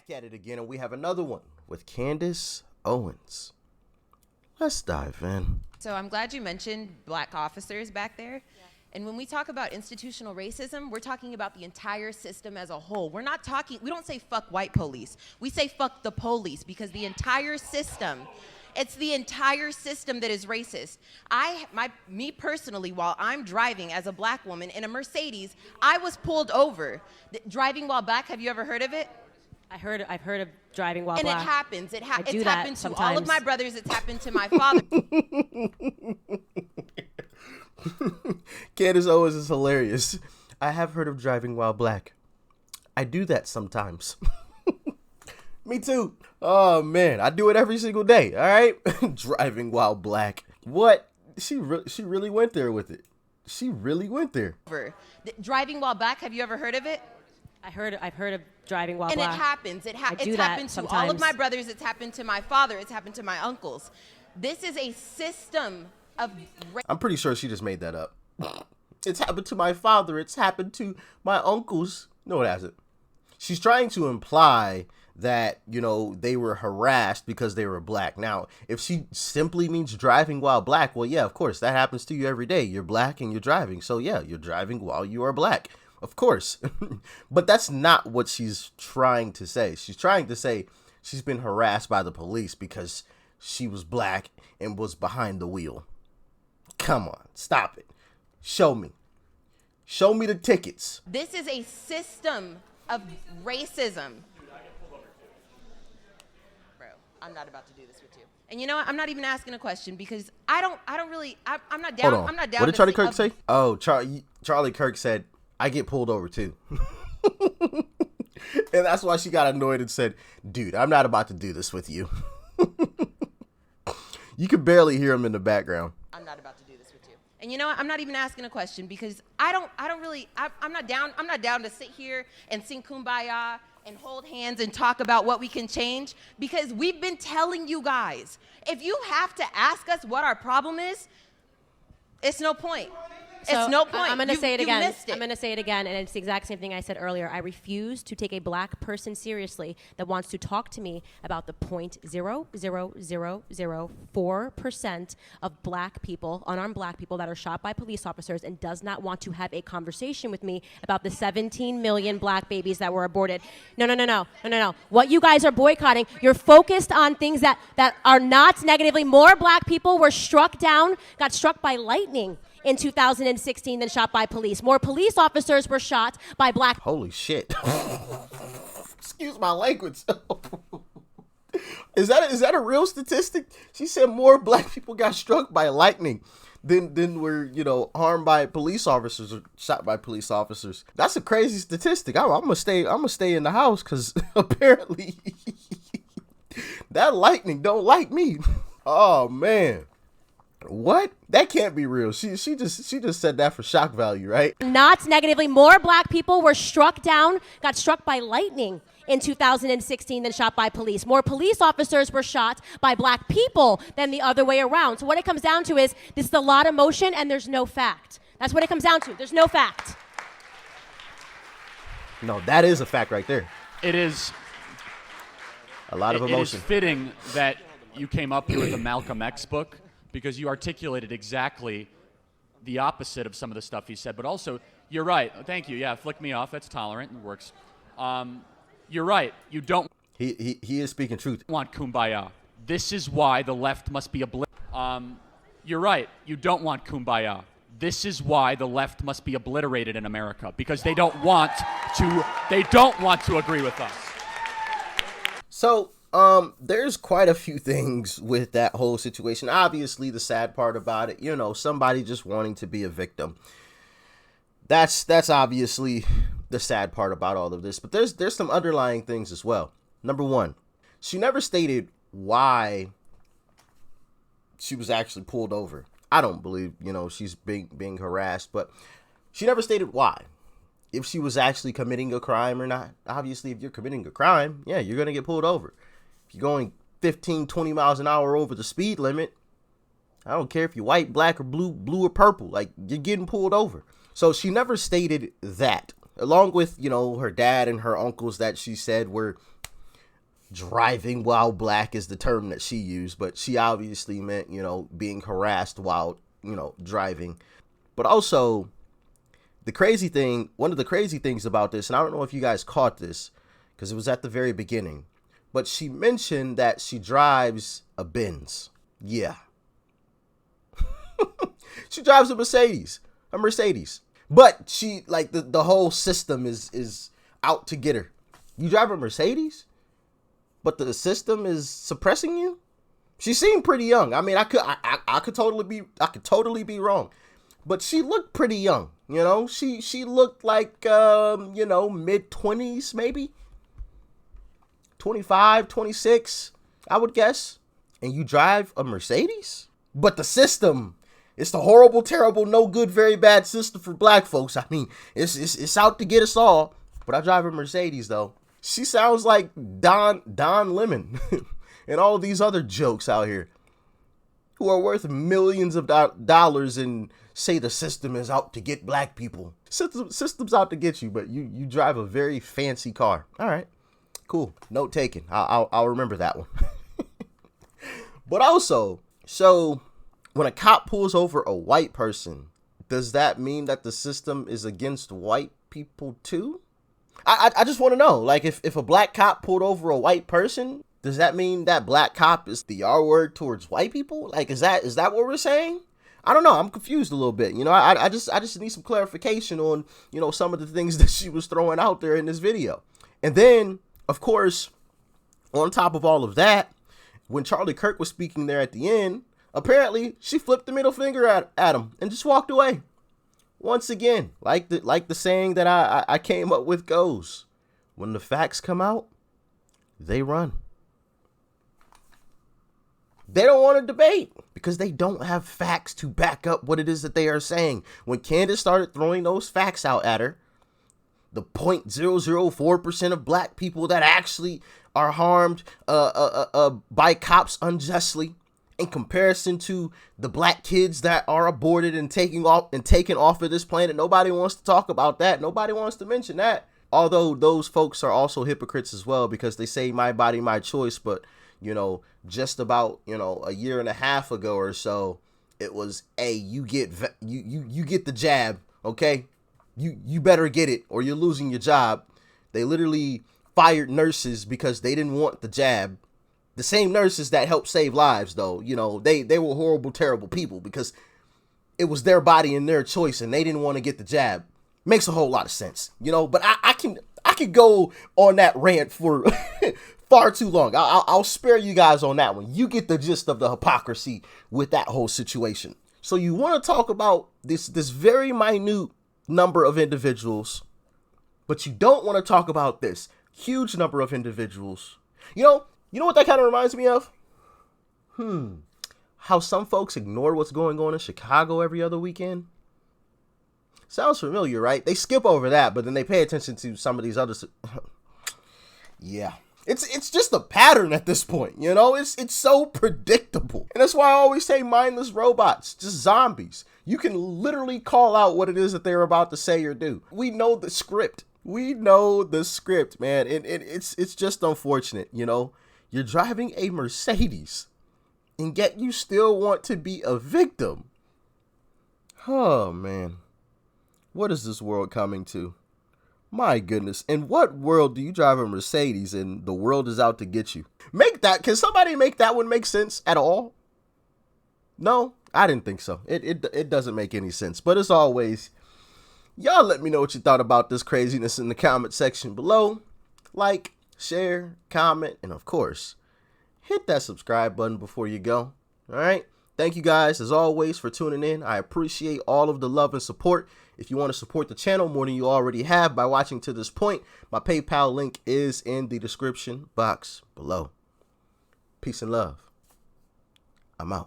back at it again, and we have another one with Candace Owens. Let's dive in. So I'm glad you mentioned black officers back there. Yeah. And when we talk about institutional racism, we're talking about the entire system as a whole. We don't say fuck white police. We say fuck the police, because the entire system, it's the entire system that is racist. Me personally, while I'm driving as a black woman in a Mercedes, I was pulled over. Driving while black, have you ever heard of it? I've heard of driving while black. And it happens. It's happened to sometimes. all of my brothers. It's happened to my father. Candace Owens is hilarious. I have heard of driving while black. I do that sometimes. Me too. Oh man, I do it every single day. All right, driving while black. What? She really went there with it. She really went there. Driving while black. Have you ever heard of it? I've heard of driving while black. And it happens. It's happened to all of my brothers. It's happened to my father. It's happened to my uncles. This is a system of. I'm pretty sure she just made that up. It's happened to my father. It's happened to my uncles. No, it hasn't. She's trying to imply that, you know, they were harassed because they were black. Now, if she simply means driving while black, well, yeah, of course, that happens to you every day. You're black and you're driving. So, yeah, you're driving while you are black. Of course. But that's not what she's trying to say. She's trying to say she's been harassed by the police because she was black and was behind the wheel. Come on, stop it. Show me. Show me the tickets. This is a system of racism. Bro, I'm not about to do this with you. And you know what? I'm not even asking a question because I'm not down. Hold on. I'm not down. What did Charlie Kirk say? Oh, Charlie Kirk said, I get pulled over too. And that's why she got annoyed and said, dude, I'm not about to do this with you. You could barely hear him in the background. I'm not about to do this with you. And you know what? I'm not even asking a question because I'm not down to sit here and sing Kumbaya and hold hands and talk about what we can change, because we've been telling you guys, if you have to ask us what our problem is, it's no point. So it's no point. I'm going to say it again. I'm going to say it again, and it's the exact same thing I said earlier. I refuse to take a black person seriously that wants to talk to me about the 0.00004% of black people, unarmed black people that are shot by police officers, and does not want to have a conversation with me about the 17 million black babies that were aborted. No. What you guys are boycotting, you're focused on things that are not negatively. More black people were got struck by lightning in 2016 than shot by police. More police officers were shot by black. Holy shit. Excuse my language. Is that a real statistic? She said more black people got struck by lightning than were, you know, harmed by police officers or shot by police officers. That's a crazy statistic. I'm gonna stay in the house because apparently that lightning don't like me. Oh man. What? That can't be real. She just said that for shock value, right? Not negatively. More black people were got struck by lightning in 2016 than shot by police. More police officers were shot by black people than the other way around. So what it comes down to is this is a lot of motion and there's no fact. That's what it comes down to. There's no fact. No, that is a fact right there. It is a lot of emotion. It is fitting that you came up here with the Malcolm X book, because you articulated exactly the opposite of some of the stuff he said. But also, you're right. Thank you. Yeah, flick me off. That's tolerant and works. You're right. You don't. He is speaking truth. Want kumbaya. This is why the left must be You're right. You don't want kumbaya. This is why the left must be obliterated in America, because they don't want to agree with us. So, there's quite a few things with that whole situation. Obviously, the sad part about it, you know, somebody just wanting to be a victim. That's obviously the sad part about all of this. But there's some underlying things as well. Number one, she never stated why she was actually pulled over. I don't believe, you know, she's being harassed, but she never stated why. If she was actually committing a crime or not. Obviously, if you're committing a crime, yeah, you're going to get pulled over. If you're going 15, 20 miles an hour over the speed limit, I don't care if you're white, black, or blue or purple, like, you're getting pulled over. So she never stated that, along with, you know, her dad and her uncles that she said were, driving while black is the term that she used, but she obviously meant, being harassed while, driving. But also, one of the crazy things about this, and I don't know if you guys caught this because it was at the very beginning, but she mentioned that she drives a Benz. Yeah. She drives a Mercedes. But she, like, the whole system is out to get her. You drive a Mercedes, but the system is suppressing you? She seemed pretty young. I mean, I could totally be wrong. But she looked pretty young, She looked like mid-20s maybe. 25, 26, I would guess. And you drive a Mercedes? But the system, it's the horrible, terrible, no good, very bad system for black folks. I mean, it's out to get us all. But I drive a Mercedes, though. She sounds like Don Lemon and all these other jokes out here who are worth millions of dollars and say the system is out to get black people. System's out to get you, but you drive a very fancy car. All right, cool. Note taken. I'll remember that one. But also, so when a cop pulls over a white person, does that mean that the system is against white people too? I just want to know, like, if a black cop pulled over a white person, does that mean that black cop is the R word towards white people? Like, is that what we're saying? I don't know. I'm confused a little bit. I just need some clarification on, some of the things that she was throwing out there in this video. And then, of course, on top of all of that, when Charlie Kirk was speaking there at the end, apparently she flipped the middle finger at him and just walked away. Once again, like the saying that I came up with goes, when the facts come out, they run. They don't want to debate because they don't have facts to back up what it is that they are saying. When Candace started throwing those facts out at her, the 0.004% of black people that actually are harmed by cops unjustly, in comparison to the black kids that are aborted and taken off of this planet. Nobody wants to talk about that. Nobody wants to mention that. Although those folks are also hypocrites as well, because they say my body, my choice. But, just about, a year and a half ago or so, it was, hey, you get the jab. OK, you better get it or you're losing your job. They literally fired nurses because they didn't want the jab. The same nurses that helped save lives, though, they were horrible, terrible people because it was their body and their choice and they didn't want to get the jab. Makes a whole lot of sense, but I can go on that rant for far too long. I'll spare you guys on that one. You get the gist of the hypocrisy with that whole situation. So you want to talk about this very minute number of individuals, but you don't want to talk about this huge number of individuals. You know what that kind of reminds me of? How some folks ignore what's going on in Chicago every other weekend. Sounds familiar, right? They skip over that, but then they pay attention to some of these others. Yeah. It's just a pattern at this point, It's so predictable. And that's why I always say mindless robots, just zombies. You can literally call out what it is that they're about to say or do. We know the script. Man. And it's just unfortunate, You're driving a Mercedes, and yet you still want to be a victim. Oh, man. What is this world coming to? My goodness. In what world do you drive a Mercedes and the world is out to get you? Can somebody make that one make sense at all? No, I didn't think so. It doesn't make any sense. But as always, y'all let me know what you thought about this craziness in the comment section below. Like, share, comment, and of course, hit that subscribe button before you go. All right. Thank you guys, as always, for tuning in. I appreciate all of the love and support. If you want to support the channel more than you already have by watching to this point, my PayPal link is in the description box below. Peace and love. I'm out.